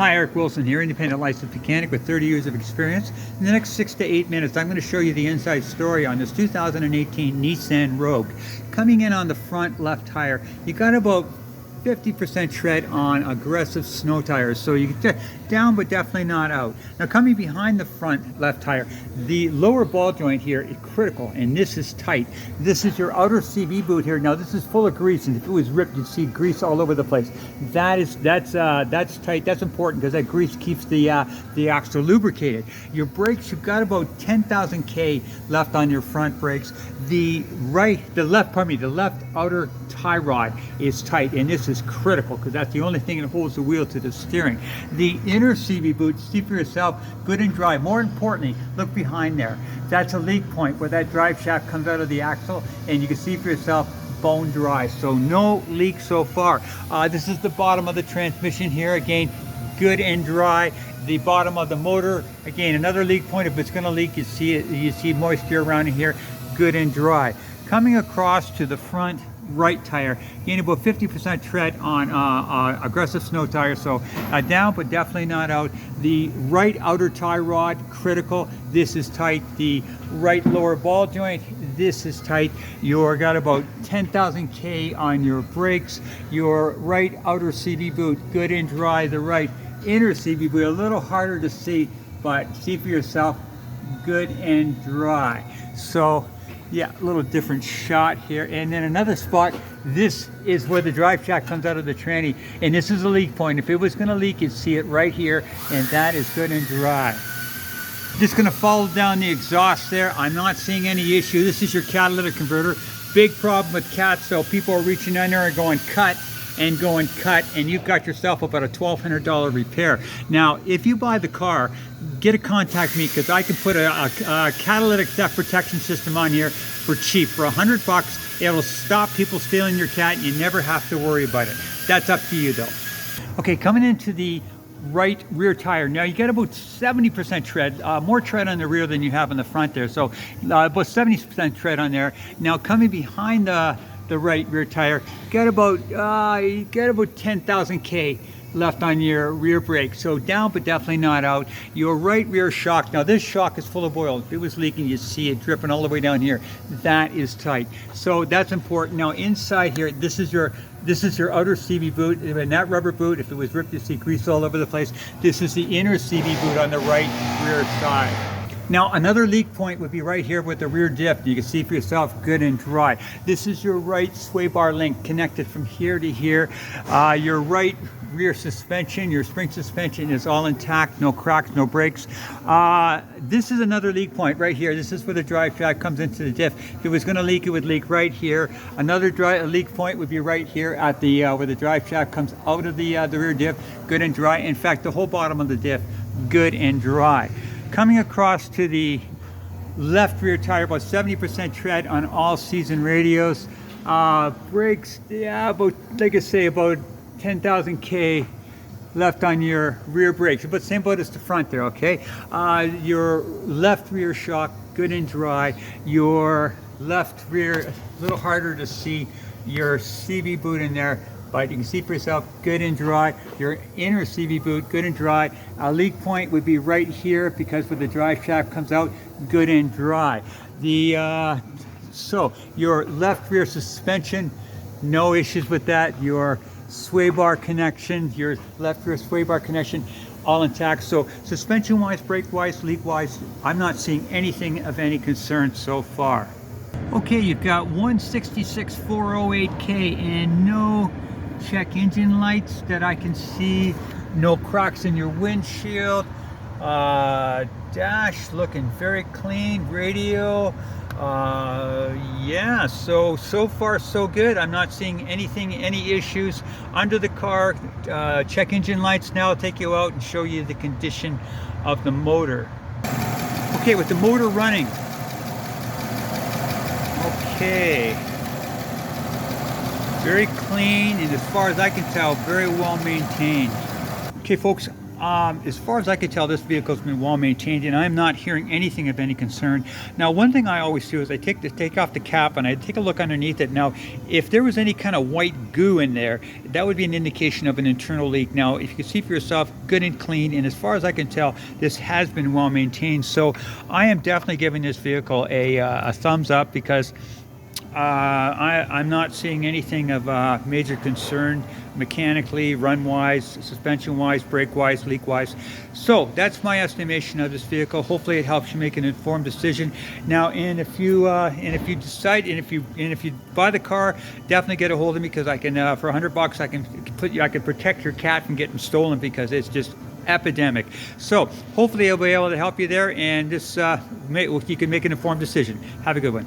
Hi, Eric Wilson here, independent licensed mechanic with 30 years of experience. In the next 6 to 8 minutes, I'm going to show you the inside story on this 2018 Nissan Rogue. Coming in on the front left tire, you got about 50% tread on aggressive snow tires, so you get down but definitely not out. Now coming behind the front left tire, the lower ball joint here is critical, and this is tight. This is your outer CV boot here. Now this is full of grease, and if it was ripped, you'd see grease all over the place. That's tight. That's important because that grease keeps the axle lubricated. Your brakes, you've got about 10,000 K left on your front brakes. The left outer tie rod is tight, and this is critical because that's the only thing that holds the wheel to the steering. The inner CV boot, see for yourself, good and dry. More importantly, look behind there. That's a leak point where that drive shaft comes out of the axle, and you can see for yourself, bone dry. So no leak so far. This is the bottom of the transmission here. Again, good and dry. The bottom of the motor, again, another leak point. If it's going to leak, you see it. You see moisture around in here. Good and dry. Coming across to the front right tire, gain about 50% tread on aggressive snow tire, so down but definitely not out. The right outer tie rod, critical. This is tight. The right lower ball joint, this is tight. You're got about 10,000 K on your brakes. Your right outer CV boot, good and dry. The right inner CV boot, a little harder to see, but see for yourself, good and dry. So yeah, a little different shot here. And then another spot, this is where the drive shaft comes out of the tranny, and this is a leak point. If it was going to leak, you'd see it right here, and that is good and dry. Just going to follow down the exhaust there. I'm not seeing any issue. This is your catalytic converter. Big problem with cats, so people are reaching in there and going cut, and you've got yourself about a $1,200 repair. Now, if you buy the car, contact me, because I can put a catalytic theft protection system on here for cheap. For $100, it'll stop people stealing your cat, and you never have to worry about it. That's up to you though. Okay, coming into the right rear tire. Now you got about 70% tread, more tread on the rear than you have on the front there. So about 70% tread on there. Now coming behind the right rear tire, you got about 10,000 K left on your rear brake, so down but definitely not out. Your right rear shock, now this shock is full of oil. If it was leaking, you'd see it dripping all the way down here. That is tight, so that's important. Now inside here, this is your outer CV boot, and that rubber boot, if it was ripped, you see grease all over the place. This is the inner CV boot on the right rear side. Now another leak point would be right here with the rear diff. You can see for yourself, good and dry. This is your right sway bar link connected from here to here. Your right rear suspension, your spring suspension is all intact, no cracks, no breaks. This is another leak point right here. This is where the drive shaft comes into the diff. If it was going to leak, it would leak right here. Another leak point would be right here at the where the drive shaft comes out of the rear diff, good and dry. In fact, the whole bottom of the diff, good and dry. Coming across to the left rear tire, about 70% tread on all season radios. Brakes, yeah, about, like I say, about 10,000 K left on your rear brakes, but same boat as the front there, okay? Your left rear shock, good and dry. Your left rear, a little harder to see. Your CV boot in there, but you can see for yourself, good and dry. Your inner CV boot, good and dry. A leak point would be right here because where the drive shaft comes out, good and dry. So your left rear suspension, no issues with that. Your sway bar connection, your left rear sway bar connection, all intact. So suspension wise, brake wise, leak wise, I'm not seeing anything of any concern so far. Okay, you've got 166,408K and no check engine lights that I can see, no cracks in your windshield, dash looking very clean, radio, yeah, so far so good. I'm not seeing any issues under the car. Check engine lights. Now I'll take you out and show you the condition of the motor. Okay, with the motor running, okay, very clean, and as far as I can tell, very well maintained. Okay folks, As far as I could tell, this vehicle's been well maintained, and I'm not hearing anything of any concern. Now, one thing I always do is I take off the cap and I take a look underneath it. Now, if there was any kind of white goo in there, that would be an indication of an internal leak. Now, if you can see for yourself, good and clean, and as far as I can tell, this has been well maintained. So I am definitely giving this vehicle a thumbs up, because I'm not seeing anything of major concern mechanically, run-wise, suspension-wise, brake-wise, leak-wise. So that's my estimation of this vehicle. Hopefully, it helps you make an informed decision. Now, and if you decide, and if you buy the car, definitely get a hold of me, because I can for $100 I can protect your cat from getting stolen, because it's just epidemic. So hopefully, I'll be able to help you there, and this you can make an informed decision. Have a good one.